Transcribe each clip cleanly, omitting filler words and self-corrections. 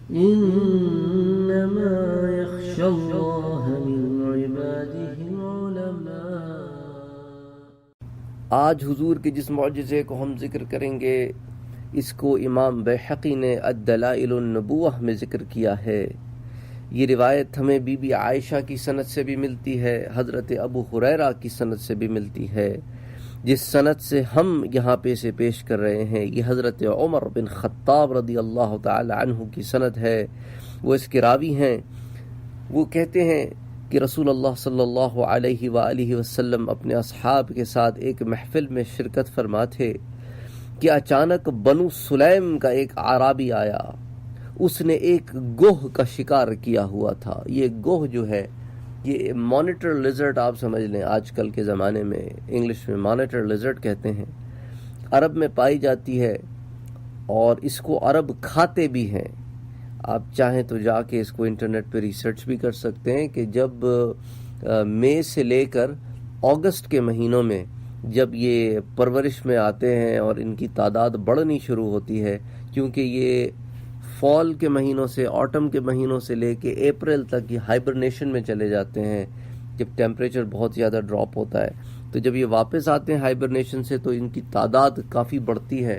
إنما يخشى الله من عباده العلماء۔ آج حضور کے جس معجزے کو ہم ذکر کریں گے اس کو امام بیہقی نے الدلائل النبوہ میں ذکر کیا ہے۔ یہ روایت ہمیں بی بی عائشہ کی سند سے بھی ملتی ہے، حضرت ابو ہریرہ کی سند سے بھی ملتی ہے۔ جس سند سے ہم یہاں پہ سے پیش کر رہے ہیں یہ حضرت عمر بن خطاب رضی اللہ تعالی عنہ کی سند ہے۔ وہ اس کے راوی ہیں۔ وہ کہتے ہیں کہ رسول اللہ صلی اللہ علیہ وآلہ وسلم اپنے اصحاب کے ساتھ ایک محفل میں شرکت فرما تھے کہ اچانک بنو سلیم کا ایک اعرابی آیا۔ اس نے ایک گوہ کا شکار کیا ہوا تھا۔ یہ گوہ جو ہے یہ مانیٹر لیزرڈ آپ سمجھ لیں، آج کل کے زمانے میں انگلش میں مانیٹر لیزرڈ کہتے ہیں، عرب میں پائی جاتی ہے اور اس کو عرب کھاتے بھی ہیں۔ آپ چاہیں تو جا کے اس کو انٹرنیٹ پہ ریسرچ بھی کر سکتے ہیں کہ جب مئی سے لے کر اگست کے مہینوں میں جب یہ پرورش میں آتے ہیں اور ان کی تعداد بڑھنی شروع ہوتی ہے، کیونکہ یہ فال کے مہینوں سے آٹم کے مہینوں سے لے کے اپریل تک یہ ہائبرنیشن میں چلے جاتے ہیں جب ٹیمپریچر بہت زیادہ ڈراپ ہوتا ہے، تو جب یہ واپس آتے ہیں ہائبرنیشن سے تو ان کی تعداد کافی بڑھتی ہے،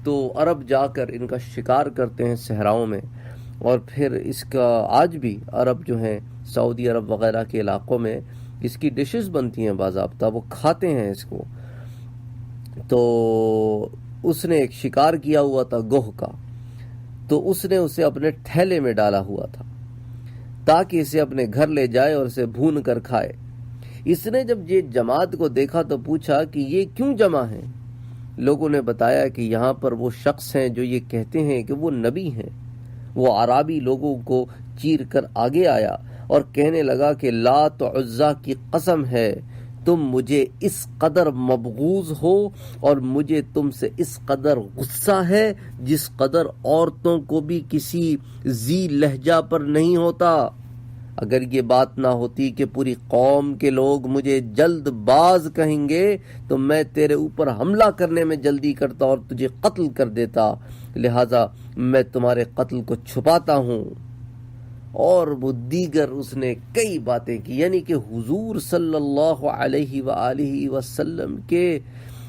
تو عرب جا کر ان کا شکار کرتے ہیں صحراؤں میں، اور پھر اس کا آج بھی عرب جو ہیں سعودی عرب وغیرہ کے علاقوں میں اس کی ڈشز بنتی ہیں باضابطہ، وہ کھاتے ہیں اس کو۔ تو اس نے ایک شکار کیا ہوا تھا گوہ کا، تو اس نے اسے اپنے تھیلے میں ڈالا ہوا تھا تاکہ اسے اپنے گھر لے جائے اور اسے بھون کر کھائے۔ اس نے جب یہ جماعت کو دیکھا تو پوچھا کہ یہ کیوں جمع ہیں؟ لوگوں نے بتایا کہ یہاں پر وہ شخص ہیں جو یہ کہتے ہیں کہ وہ نبی ہیں۔ وہ عرابی لوگوں کو چیر کر آگے آیا اور کہنے لگا کہ لات و عزا کی قسم ہے تم مجھے اس قدر مبغوض ہو اور مجھے تم سے اس قدر غصہ ہے جس قدر عورتوں کو بھی کسی ذی لہجہ پر نہیں ہوتا۔ اگر یہ بات نہ ہوتی کہ پوری قوم کے لوگ مجھے جلد باز کہیں گے تو میں تیرے اوپر حملہ کرنے میں جلدی کرتا اور تجھے قتل کر دیتا، لہذا میں تمہارے قتل کو چھپاتا ہوں۔ اور وہ دیگر اس نے کئی باتیں کی، یعنی کہ حضور صلی اللہ علیہ وآلہ وسلم کے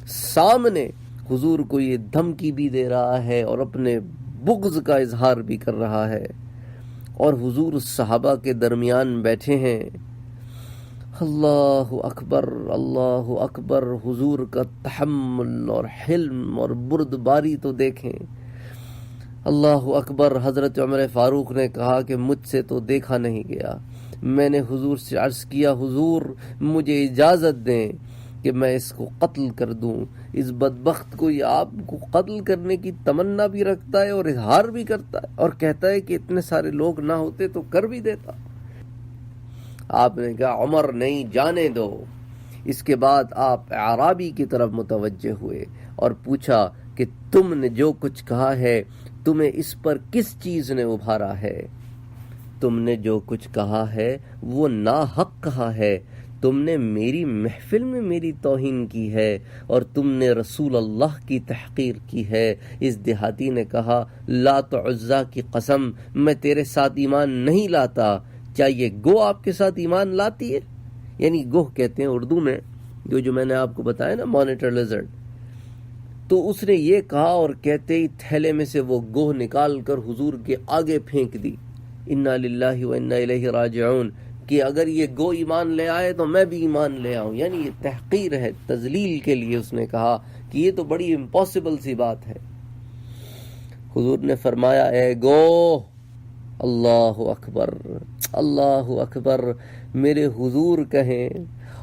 سامنے حضور کو یہ دھمکی بھی دے رہا ہے اور اپنے بغض کا اظہار بھی کر رہا ہے، اور حضور صحابہ کے درمیان بیٹھے ہیں۔ اللہ اکبر، اللہ اکبر۔ حضور کا تحمل اور حلم اور بردباری تو دیکھیں۔ اللہ اکبر۔ حضرت عمر فاروق نے کہا کہ مجھ سے تو دیکھا نہیں گیا۔ میں نے حضور سے عرض کیا حضور مجھے اجازت دیں کہ میں اس کو قتل کر دوں۔ اس بدبخت کو یہ آپ کو قتل کرنے کی تمنا بھی رکھتا ہے اور اظہار بھی کرتا ہے اور کہتا ہے کہ اتنے سارے لوگ نہ ہوتے تو کر بھی دیتا۔ آپ نے کہا عمر نہیں، جانے دو۔ اس کے بعد آپ اعرابی کی طرف متوجہ ہوئے اور پوچھا کہ تم نے جو کچھ کہا ہے تمہیں اس پر کس چیز نے ابھارا ہے؟ تم نے جو کچھ کہا ہے وہ ناحق کہا ہے، تم نے میری محفل میں میری توہین کی ہے اور تم نے رسول اللہ کی تحقیر کی ہے۔ اس دیہاتی نے کہا لات و عزا کی قسم میں تیرے ساتھ ایمان نہیں لاتا، کیا یہ گو آپ کے ساتھ ایمان لاتی ہے؟ یعنی گوہ کہتے ہیں اردو میں جو میں نے آپ کو بتایا نا، مانیٹر لیزرڈ۔ تو اس نے یہ کہا اور کہتے ہی تھیلے میں سے وہ گوہ نکال کر حضور کے آگے پھینک دی۔ انا للہ و انا الیہ راجعون، کہ اگر یہ گو ایمان لے آئے تو میں بھی ایمان لے آؤں۔ یعنی یہ تحقیر ہے، تذلیل کے لیے اس نے کہا کہ یہ تو بڑی امپاسبل سی بات ہے۔ حضور نے فرمایا اے گو، اللہ اکبر، اللہ اکبر، میرے حضور کہیں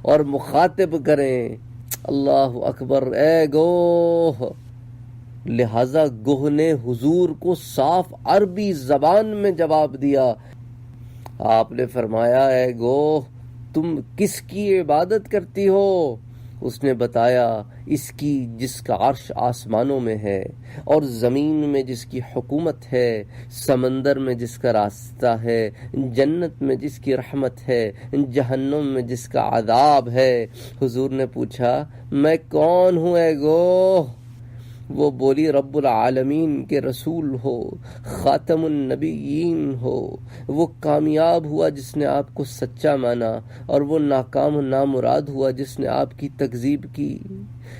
اور مخاطب کریں، اللہ اکبر، اے گوہ۔ لہذا گوہ نے حضور کو صاف عربی زبان میں جواب دیا۔ آپ نے فرمایا اے گوہ تم کس کی عبادت کرتی ہو؟ اس نے بتایا اس کی جس کا عرش آسمانوں میں ہے اور زمین میں جس کی حکومت ہے، سمندر میں جس کا راستہ ہے، جنت میں جس کی رحمت ہے، جہنم میں جس کا عذاب ہے۔ حضور نے پوچھا میں کون ہوں اے گوہ؟ وہ بولی رب العالمین کے رسول ہو، خاتم النبیین ہو۔ وہ کامیاب ہوا جس نے آپ کو سچا مانا، اور وہ ناکام و نامراد ہوا جس نے آپ کی تکذیب کی۔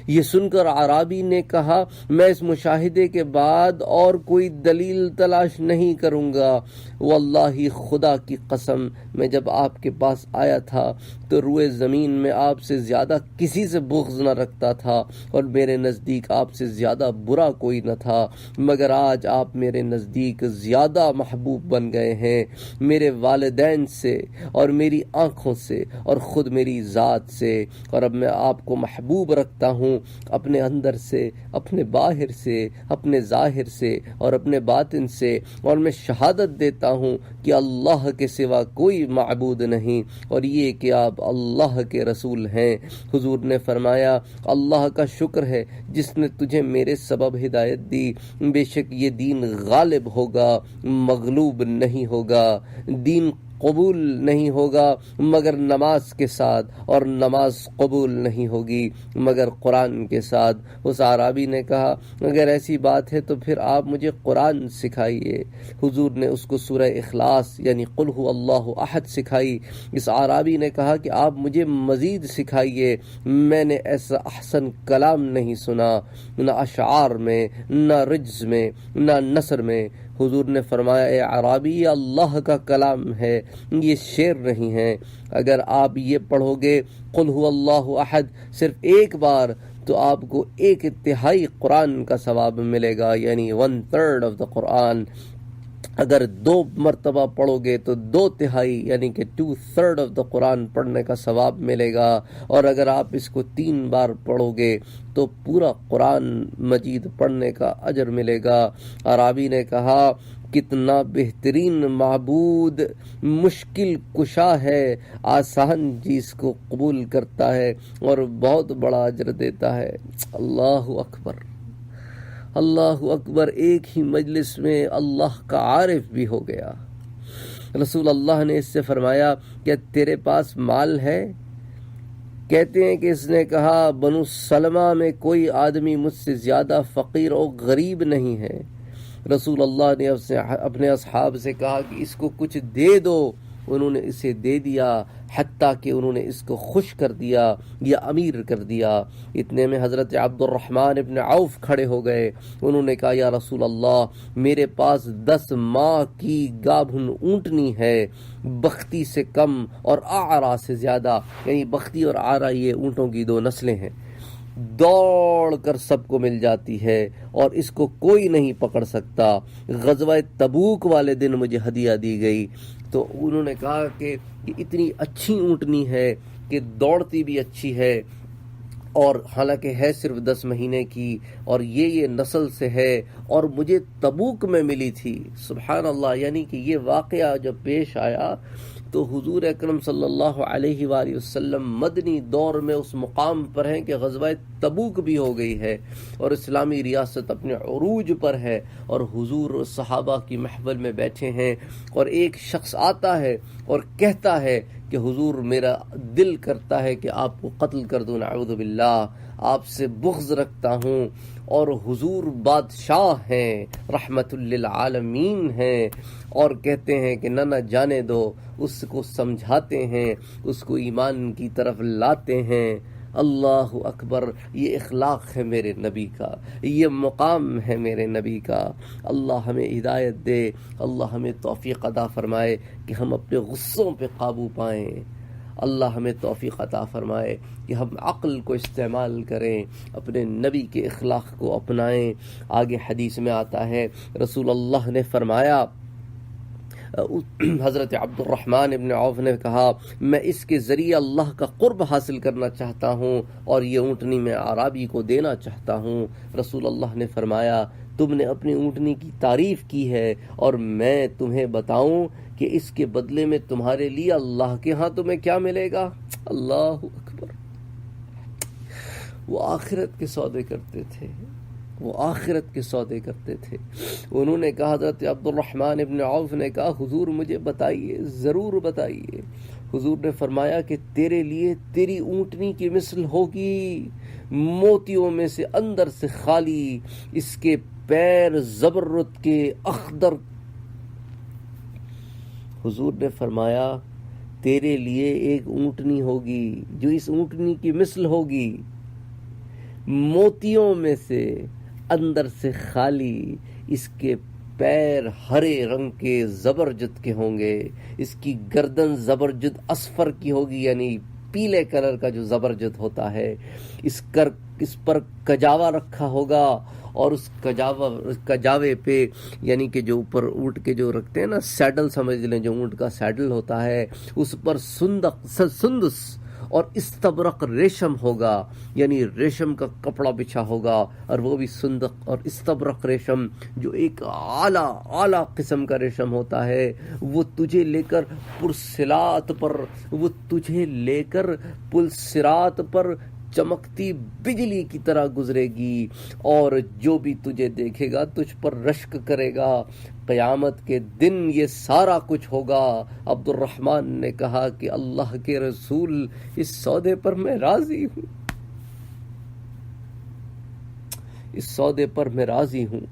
یہ سن کر اعرابی نے کہا میں اس مشاہدے کے بعد اور کوئی دلیل تلاش نہیں کروں گا۔ واللہ خدا کی قسم میں جب آپ کے پاس آیا تھا تو روئے زمین میں آپ سے زیادہ کسی سے بغض نہ رکھتا تھا، اور میرے نزدیک آپ سے زیادہ برا کوئی نہ تھا، مگر آج آپ میرے نزدیک زیادہ محبوب بن گئے ہیں، میرے والدین سے اور میری آنکھوں سے اور خود میری ذات سے، اور اب میں آپ کو محبوب رکھتا ہوں اپنے اندر سے، اپنے باہر سے، اپنے ظاہر سے اور اپنے باطن سے، اور میں شہادت دیتا ہوں کہ اللہ کے سوا کوئی معبود نہیں، اور یہ کہ آپ اللہ کے رسول ہیں۔ حضور نے فرمایا اللہ کا شکر ہے جس نے تجھے میرے سبب ہدایت دی، بے شک یہ دین غالب ہوگا مغلوب نہیں ہوگا، دین قبول نہیں ہوگا مگر نماز کے ساتھ، اور نماز قبول نہیں ہوگی مگر قرآن کے ساتھ۔ اس اعرابی نے کہا اگر ایسی بات ہے تو پھر آپ مجھے قرآن سکھائیے۔ حضور نے اس کو سورہ اخلاص یعنی قل هو اللہ احد سکھائی۔ اس اعرابی نے کہا کہ آپ مجھے مزید سکھائیے، میں نے ایسا احسن کلام نہیں سنا، نہ اشعار میں، نہ رجز میں، نہ نثر میں۔ حضور نے فرمایا اے اعرابی یہ اللہ کا کلام ہے، یہ شعر نہیں ہے۔ اگر آپ یہ پڑھو گے قل هو اللہ احد صرف ایک بار تو آپ کو 1/3 قرآن کا ثواب ملے گا، یعنی 1/3 آف دا قرآن۔ اگر 2 مرتبہ پڑھو گے تو 2/3 یعنی کہ 2/3 آف دا قرآن پڑھنے کا ثواب ملے گا، اور اگر آپ اس کو 3 بار پڑھو گے تو پورا قرآن مجید پڑھنے کا اجر ملے گا۔ اعرابی نے کہا کتنا بہترین معبود مشکل کشا ہے، آسان چیز کو قبول کرتا ہے اور بہت بڑا اجر دیتا ہے۔ اللہ اکبر، اللہ اکبر۔ ایک ہی مجلس میں اللہ کا عارف بھی ہو گیا۔ رسول اللہ نے اس سے فرمایا کیا تیرے پاس مال ہے؟ کہتے ہیں کہ اس نے کہا بنو سلمہ میں کوئی آدمی مجھ سے زیادہ فقیر اور غریب نہیں ہے۔ رسول اللہ نے اپنے اصحاب سے کہا کہ اس کو کچھ دے دو، انہوں نے اسے دے دیا، حتیٰ کہ انہوں نے اس کو خوش کر دیا یا امیر کر دیا۔ اتنے میں حضرت عبد الرحمن ابن عوف کھڑے ہو گئے، انہوں نے کہا یا رسول اللہ میرے پاس 10 ماہ کی گابھن اونٹنی ہے، بختی سے کم اور آرا سے زیادہ، یعنی بختی اور آرا یہ اونٹوں کی 2 نسلیں ہیں، دوڑ کر سب کو مل جاتی ہے اور اس کو کوئی نہیں پکڑ سکتا۔ غزوہ تبوک والے دن مجھے ہدیہ دی گئی، تو انہوں نے کہا کہ اتنی اچھی اونٹنی ہے کہ دوڑتی بھی اچھی ہے، اور حالانکہ ہے صرف 10 مہینے کی، اور یہ نسل سے ہے، اور مجھے تبوک میں ملی تھی۔ سبحان اللہ، یعنی کہ یہ واقعہ جب پیش آیا تو حضور اکرم صلی اللہ علیہ وآلہ وسلم مدنی دور میں اس مقام پر ہیں کہ غزوہ تبوک بھی ہو گئی ہے اور اسلامی ریاست اپنے عروج پر ہے، اور حضور صحابہ کی محفل میں بیٹھے ہیں، اور ایک شخص آتا ہے اور کہتا ہے کہ حضور میرا دل کرتا ہے کہ آپ کو قتل کر دوں، نعوذ باللہ، آپ سے بغض رکھتا ہوں، اور حضور بادشاہ ہیں، رحمت للعالمین ہیں، اور کہتے ہیں کہ نہ جانے دو، اس کو سمجھاتے ہیں، اس کو ایمان کی طرف لاتے ہیں۔ اللہ اکبر، یہ اخلاق ہے میرے نبی کا، یہ مقام ہے میرے نبی کا۔ اللہ ہمیں ہدایت دے، اللہ ہمیں توفیق عطا فرمائے کہ ہم اپنے غصوں پہ قابو پائیں۔ اللہ ہمیں توفیق عطا فرمائے کہ ہم عقل کو استعمال کریں، اپنے نبی کے اخلاق کو اپنائیں۔ آگے حدیث میں آتا ہے رسول اللہ نے فرمایا، حضرت عبد الرحمن ابن عوف نے کہا میں اس کے ذریعے اللہ کا قرب حاصل کرنا چاہتا ہوں اور یہ اونٹنی میں اعرابی کو دینا چاہتا ہوں۔ رسول اللہ نے فرمایا تم نے اپنی اونٹنی کی تعریف کی ہے اور میں تمہیں بتاؤں کہ اس کے بدلے میں تمہارے لیے اللہ کے ہاں تمہیں کیا ملے گا؟ اللہ اکبر۔ وہ آخرت کے سودے کرتے تھے، وہ آخرت کے سودے کرتے تھے۔ انہوں نے کہا، حضرت عبد الرحمن ابن عوف نے کہا حضور مجھے بتائیے، ضرور بتائیے۔ حضور نے فرمایا کہ تیرے لیے تیری اونٹنی کی مثل ہوگی، موتیوں میں سے اندر سے خالی، اس کے پیر زبرجد کے اخضر۔ حضور نے فرمایا تیرے لیے ایک اونٹنی ہوگی جو اس اونٹنی کی مثل ہوگی، موتیوں میں سے اندر سے خالی، اس کے پیر ہرے رنگ کے زبرجد کے ہوں گے، اس کی گردن زبرجد اصفر کی ہوگی، یعنی پیلے کلر کا جو زبرجد ہوتا ہے، اس پر کجاوا رکھا ہوگا، اور اس کجاوے پہ یعنی کہ جو اوپر اونٹ کے جو رکھتے ہیں نا سیڈل سمجھ لیں، جو اونٹ کا سیڈل ہوتا ہے، اس پر سندس اور استبرق ریشم ہوگا، یعنی ریشم کا کپڑا بچھا ہوگا، اور وہ بھی سندق اور استبرق ریشم جو ایک اعلیٰ قسم کا ریشم ہوتا ہے، وہ تجھے لے کر پل صراط پر چمکتی بجلی کی طرح گزرے گی، اور جو بھی تجھے دیکھے گا تجھ پر رشک کرے گا۔ قیامت کے دن یہ سارا کچھ ہوگا۔ عبد الرحمن نے کہا کہ اللہ کے رسول، اس سودے پر میں راضی ہوں، اس سودے پر میں راضی ہوں۔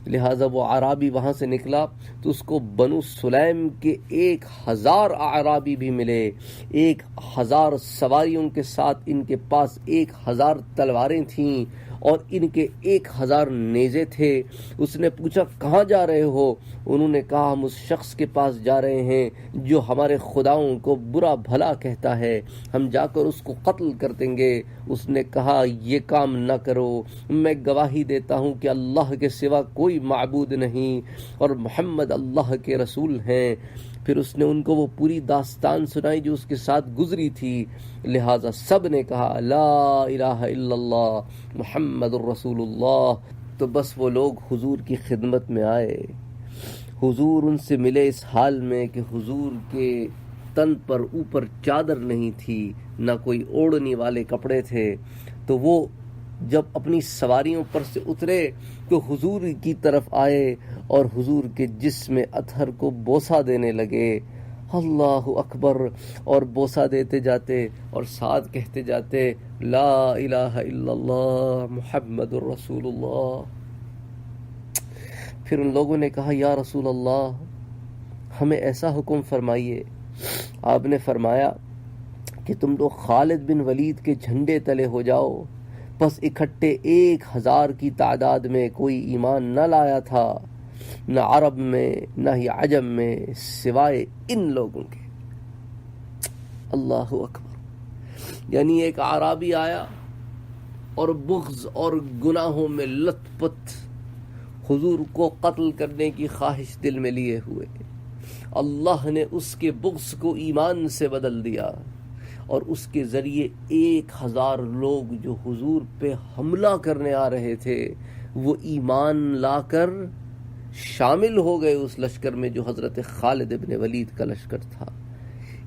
لہٰذا وہ اعرابی وہاں سے نکلا تو اس کو بنو سلیم کے 1000 اعرابی بھی ملے، 1000 سواریوں کے ساتھ، ان کے پاس 1000 تلواریں تھیں اور ان کے 1000 نیزے تھے۔ اس نے پوچھا کہاں جا رہے ہو؟ انہوں نے کہا ہم اس شخص کے پاس جا رہے ہیں جو ہمارے خداؤں کو برا بھلا کہتا ہے، ہم جا کر اس کو قتل کر دیں گے۔ اس نے کہا یہ کام نہ کرو، میں گواہی دیتا ہوں کہ اللہ کے سوا کوئی معبود نہیں اور محمد اللہ کے رسول ہیں۔ پھر اس نے ان کو وہ پوری داستان سنائی جو اس کے ساتھ گزری تھی۔ لہٰذا سب نے کہا لا الہ الا اللہ محمد الرسول اللہ۔ تو بس وہ لوگ حضور کی خدمت میں آئے، حضور ان سے ملے اس حال میں کہ حضور کے تن پر اوپر چادر نہیں تھی، نہ کوئی اوڑھنے والے کپڑے تھے۔ تو وہ جب اپنی سواریوں پر سے اترے تو حضور کی طرف آئے اور حضور کے جسم اطہر کو بوسہ دینے لگے، اللہ اکبر، اور بوسہ دیتے جاتے اور ساتھ کہتے جاتے لا الہ الا اللہ محمد الرسول اللہ۔ پھر ان لوگوں نے کہا یا رسول اللہ ہمیں ایسا حکم فرمائیے۔ آپ نے فرمایا کہ تم لوگ خالد بن ولید کے جھنڈے تلے ہو جاؤ۔ پس اکٹھے 1000 کی تعداد میں کوئی ایمان نہ لایا تھا، نہ عرب میں نہ ہی عجم میں، سوائے ان لوگوں کے۔ اللہ اکبر، یعنی ایک اعرابی آیا اور بغض اور گناہوں میں لت پت، حضور کو قتل کرنے کی خواہش دل میں لیے ہوئے، اللہ نے اس کے بغض کو ایمان سے بدل دیا، اور اس کے ذریعے 1000 لوگ جو حضور پہ حملہ کرنے آ رہے تھے وہ ایمان لا کر شامل ہو گئے اس لشکر میں جو حضرت خالد ابن ولید کا لشکر تھا۔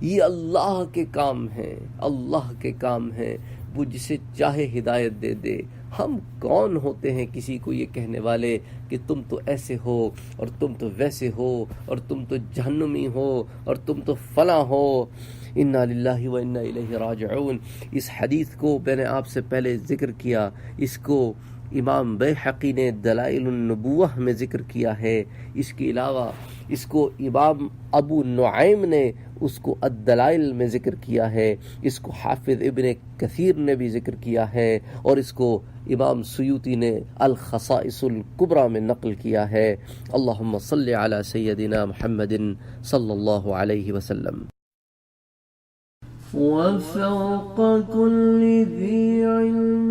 یہ اللہ کے کام ہیں، اللہ کے کام ہیں، وہ جسے چاہے ہدایت دے دے۔ ہم کون ہوتے ہیں کسی کو یہ کہنے والے کہ تم تو ایسے ہو اور تم تو ویسے ہو اور تم تو جہنمی ہو اور تم تو فلاں ہو۔ انا للہ و انا الیہ راجعون۔ اس حدیث کو میں نے آپ سے پہلے ذکر کیا، اس کو امام بیہقی نے دلائل النبوہ میں ذکر کیا ہے، اس کے علاوہ اس کو امام ابو نعیم نے اس کو الدلائل میں ذکر کیا ہے، اس کو حافظ ابن کثیر نے بھی ذکر کیا ہے، اور اس کو امام سیوطی نے الخصائص الکبریٰ میں نقل کیا ہے۔ اللہم صلی علی سیدنا محمد صلی اللہ علیہ وسلم۔ وفوق كل ذي علم